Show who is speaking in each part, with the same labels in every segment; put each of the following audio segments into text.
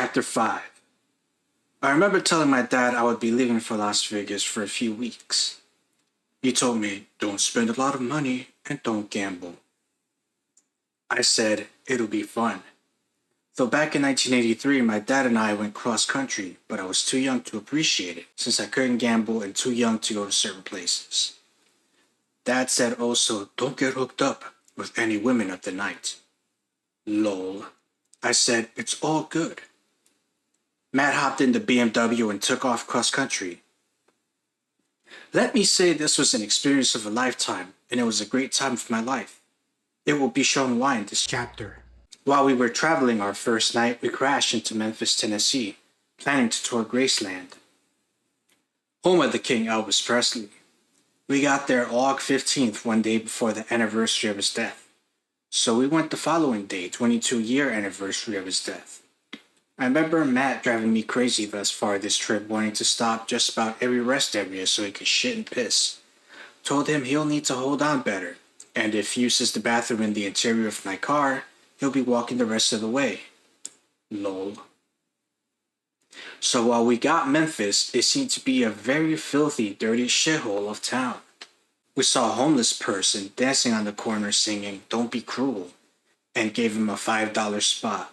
Speaker 1: Chapter 5. I remember telling my dad I would be leaving for Las Vegas for a few weeks. He told me, don't spend a lot of money and don't gamble. I said, it'll be fun. Though back in 1983, my dad and I went cross-country, but I was too young to appreciate it since I couldn't gamble and too young to go to certain places. Dad said also, don't get hooked up with any women of the night. Lol. I said, it's all good. Matt hopped in the BMW and took off cross-country. Let me say this was an experience of a lifetime, and it was a great time of my life. It will be shown why in this chapter. While we were traveling our first night, we crashed into Memphis, Tennessee, planning to tour Graceland, home of the King Elvis Presley. We got there August 15th, one day before the anniversary of his death. So we went the following day, 22-year anniversary of his death. I remember Matt driving me crazy thus far this trip, wanting to stop just about every rest area so he could shit and piss. Told him he'll need to hold on better, and if he uses the bathroom in the interior of my car, he'll be walking the rest of the way. Lol. So while we got Memphis, it seemed to be a very filthy, dirty shithole of town. We saw a homeless person dancing on the corner singing, "Don't Be Cruel," and gave him a $5 spot.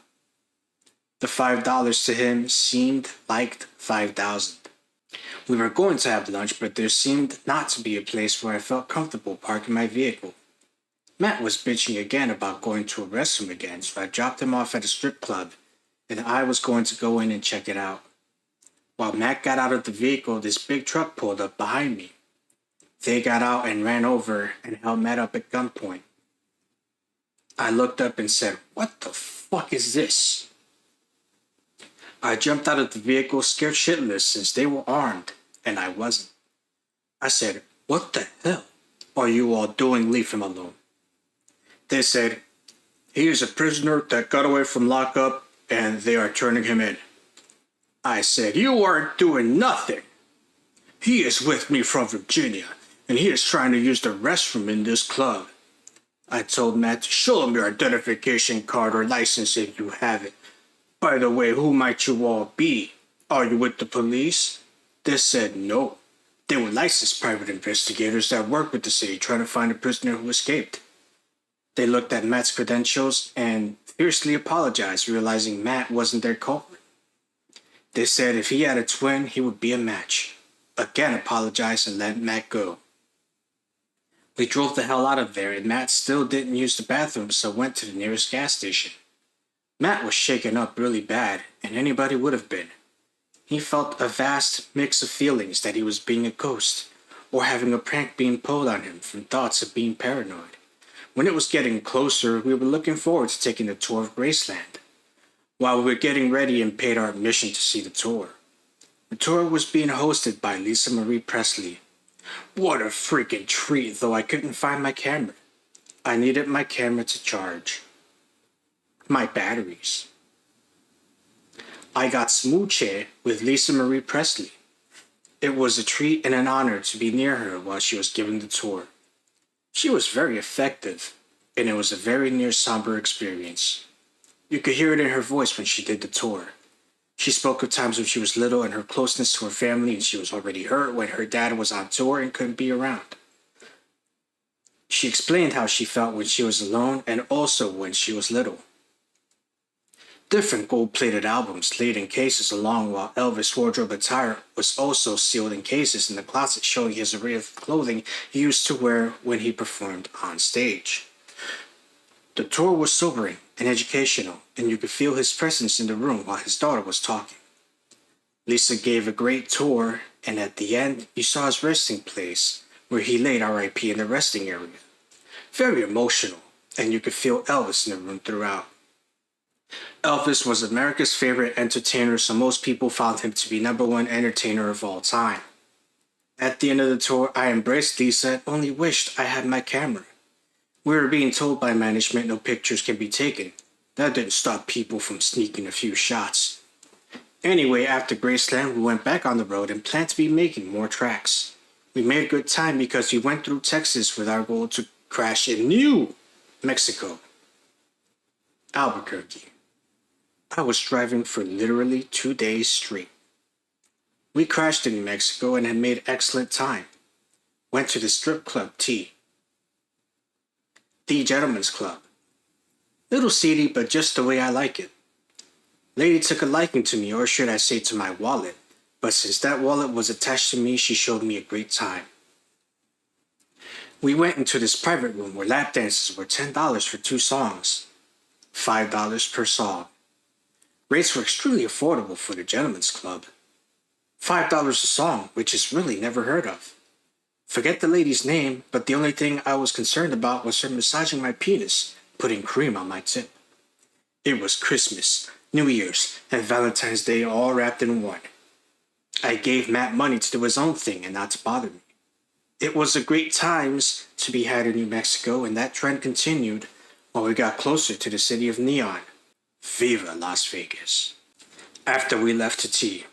Speaker 1: The $5 to him seemed like $5,000. We were going to have lunch, but there seemed not to be a place where I felt comfortable parking my vehicle. Matt was bitching again about going to a restroom again, so I dropped him off at a strip club, and I was going to go in and check it out. While Matt got out of the vehicle, this big truck pulled up behind me. They got out and ran over and held Matt up at gunpoint. I looked up and said, "What the fuck is this?" I jumped out of the vehicle scared shitless since they were armed, and I wasn't. I said, "What the hell are you all doing? Leave him alone." They said, "He is a prisoner that got away from lockup, and they are turning him in." I said, "You aren't doing nothing. He is with me from Virginia, and he is trying to use the restroom in this club." I told Matt to show him your identification card or license if you have it. By the way, who might you all be? Are you with the police? They said no. They were licensed private investigators that work with the city trying to find a prisoner who escaped. They looked at Matt's credentials and fiercely apologized, realizing Matt wasn't their culprit. They said if he had a twin, he would be a match. Again apologized and let Matt go. We drove the hell out of there, and Matt still didn't use the bathroom, so went to the nearest gas station. Matt was shaken up really bad, and anybody would have been. He felt a vast mix of feelings that he was being a ghost, or having a prank being pulled on him from thoughts of being paranoid. When it was getting closer, we were looking forward to taking the tour of Graceland. While we were getting ready and paid our admission to see the tour. The tour was being hosted by Lisa Marie Presley. What a freaking treat, though I couldn't find my camera. I needed my camera to charge my batteries. I got smooche with Lisa Marie Presley. It was a treat and an honor to be near her while she was giving the tour. She was very effective, and it was a very near somber experience. You could hear it in her voice when she did the tour. She spoke of times when she was little and her closeness to her family, and she was already hurt when her dad was on tour and couldn't be around. She explained how she felt when she was alone and also when she was little. Different gold-plated albums laid in cases along while Elvis' wardrobe attire was also sealed in cases in the closet, showing his array of clothing he used to wear when he performed on stage. The tour was sobering and educational, and you could feel his presence in the room while his daughter was talking. Lisa gave a great tour, and at the end, you saw his resting place, where he laid R.I.P. in the resting area. Very emotional, and you could feel Elvis in the room throughout. Elvis was America's favorite entertainer, so most people found him to be #1 entertainer of all time. At the end of the tour, I embraced Lisa and only wished I had my camera. We were being told by management no pictures can be taken. That didn't stop people from sneaking a few shots. Anyway, after Graceland, we went back on the road and planned to be making more tracks. We made good time because we went through Texas with our goal to crash in New Mexico, Albuquerque. I was driving for literally 2 days straight. We crashed in New Mexico and had made excellent time. Went to the strip club the Gentleman's Club. Little seedy, but just the way I like it. Lady took a liking to me, or should I say to my wallet, but since that wallet was attached to me, she showed me a great time. We went into this private room where lap dances were $10 for 2 songs, $5 per song. Rates were extremely affordable for the Gentleman's Club. $5 a song, which is really never heard of. Forget the lady's name, but the only thing I was concerned about was her massaging my penis, putting cream on my tip. It was Christmas, New Year's, and Valentine's Day all wrapped in one. I gave Matt money to do his own thing and not to bother me. It was a great times to be had in New Mexico, and that trend continued while we got closer to the city of neon. Viva Las Vegas. After we left to tea.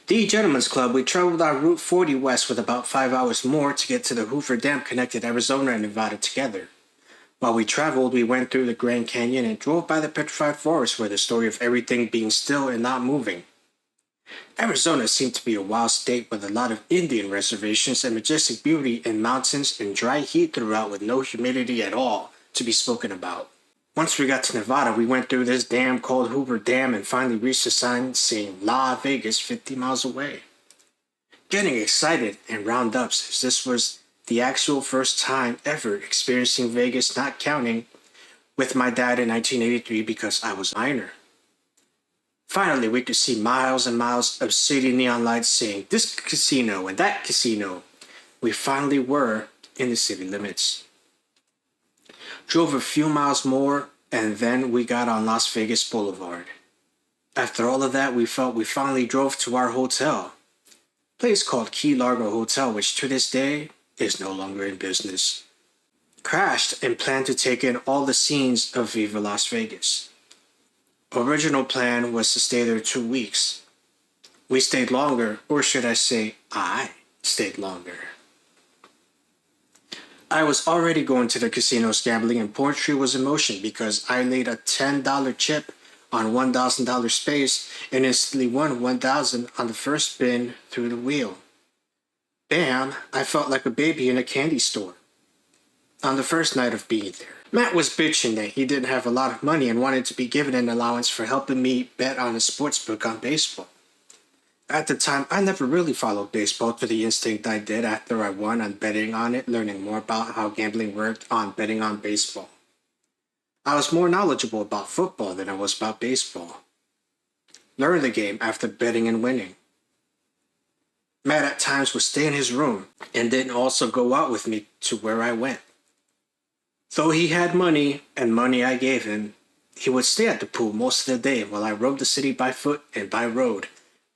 Speaker 1: The Gentleman's Club, we traveled on Route 40 west with about 5 hours more to get to the Hoover Dam connected Arizona and Nevada together. While we traveled, we went through the Grand Canyon and drove by the Petrified Forest where the story of everything being still and not moving. Arizona seemed to be a wild state with a lot of Indian reservations and majestic beauty and mountains and dry heat throughout with no humidity at all to be spoken about. Once we got to Nevada, we went through this dam called Hoover Dam and finally reached a sign saying La Vegas 50 miles away. Getting excited and round up since this was the actual first time ever experiencing Vegas, not counting with my dad in 1983 because I was a minor. Finally, we could see miles and miles of city neon lights saying this casino and that casino. We finally were in the city limits. Drove a few miles more, and then we got on Las Vegas Boulevard. After all of that, we felt we finally drove to our hotel. Place called Key Largo Hotel, which to this day is no longer in business. Crashed and planned to take in all the scenes of Viva Las Vegas. Original plan was to stay there 2 weeks. We stayed longer, or should I say, I stayed longer. I was already going to the casinos gambling and Poultry was in motion because I laid a $10 chip on $1,000 space and instantly won $1,000 on the first spin through the wheel. Bam, I felt like a baby in a candy store. On the first night of being there, Matt was bitching that he didn't have a lot of money and wanted to be given an allowance for helping me bet on a sportsbook on baseball. At the time, I never really followed baseball to the instinct I did after I won on betting on it, learning more about how gambling worked on betting on baseball. I was more knowledgeable about football than I was about baseball. Learned the game after betting and winning. Matt at times would stay in his room and didn't also go out with me to where I went. Though he had money and money I gave him, he would stay at the pool most of the day while I roamed the city by foot and by road,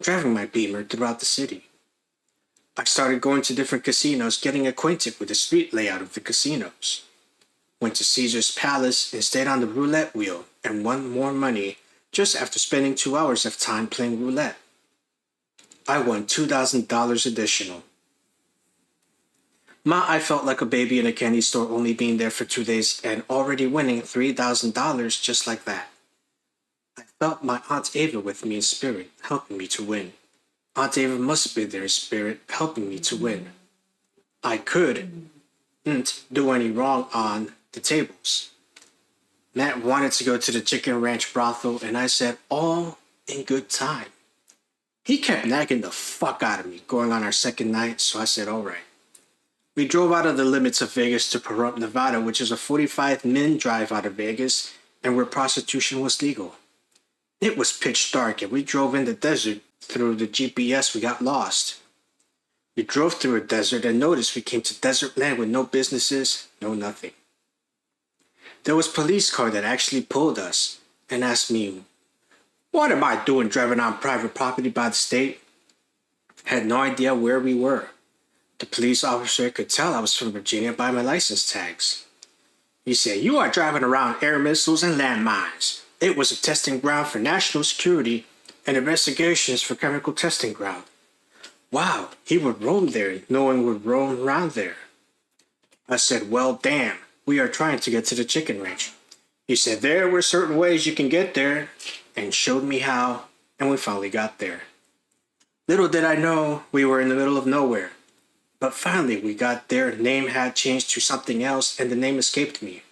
Speaker 1: driving my Beamer throughout the city. I started going to different casinos, getting acquainted with the street layout of the casinos. Went to Caesar's Palace and stayed on the roulette wheel and won more money just after spending 2 hours of time playing roulette. I won $2,000 additional. I felt like a baby in a candy store only being there for 2 days and already winning $3,000 just like that. I felt my Aunt Ava with me in spirit, helping me to win. Aunt Ava must have been there in spirit, helping me to win. I couldn't do any wrong on the tables. Matt wanted to go to the Chicken Ranch brothel, and I said, all in good time. He kept nagging the fuck out of me going on our second night, so I said, all right. We drove out of the limits of Vegas to Pahrump, Nevada, which is a 45-minute drive out of Vegas, and where prostitution was legal. It was pitch dark, and we drove in the desert. Through the GPS, we got lost. We drove through a desert and noticed we came to desert land with no businesses, no nothing. There was a police car that actually pulled us and asked me, what am I doing driving on private property by the state? Had no idea where we were. The police officer could tell I was from Virginia by my license tags. He said, you are driving around air missiles and landmines. It was a testing ground for national security and investigations for chemical testing ground. Wow, he would roam there, knowing we'd roam around there. I said, well, damn, we are trying to get to the chicken ranch. He said there were certain ways you can get there and showed me how, and we finally got there. Little did I know we were in the middle of nowhere. But finally we got there, name had changed to something else, and the name escaped me.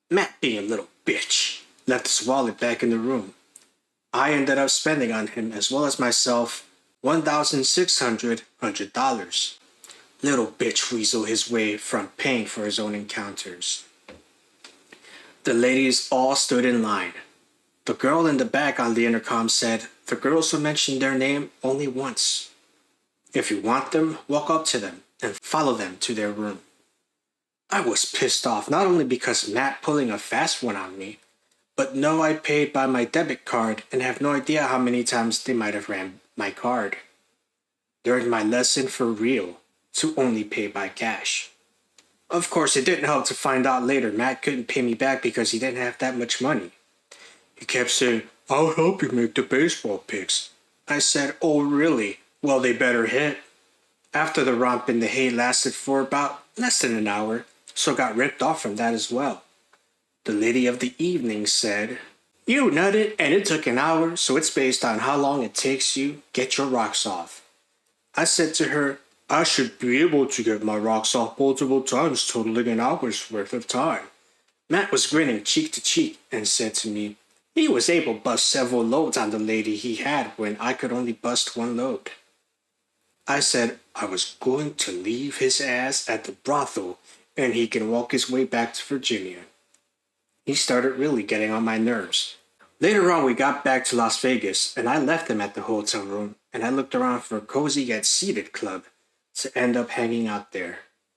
Speaker 1: Matt, being a little bitch, left his wallet back in the room. I ended up spending on him as well as myself $1,600. Little bitch weaseled his way from paying for his own encounters. The ladies all stood in line. The girl in the back on the intercom said the girls will mention their name only once. If you want them, walk up to them and follow them to their room. I was pissed off not only because Matt pulling a fast one on me, but know I paid by my debit card and have no idea how many times they might have ran my card. Learned my lesson for real, to only pay by cash. Of course, it didn't help to find out later Matt couldn't pay me back because he didn't have that much money. He kept saying, I'll help you make the baseball picks. I said, oh really? Well, they better hit. After the romp in the hay lasted for about less than an hour, so got ripped off from that as well. The lady of the evening said, you nutted and it took an hour, so it's based on how long it takes you get your rocks off. I said to her, I should be able to get my rocks off multiple times totaling an hour's worth of time. Matt was grinning cheek to cheek and said to me, he was able to bust several loads on the lady he had when I could only bust one load. I said I was going to leave his ass at the brothel and he can walk his way back to Virginia. He started really getting on my nerves. Later on, we got back to Las Vegas and I left him at the hotel room and I looked around for a cozy yet seated club to end up hanging out there.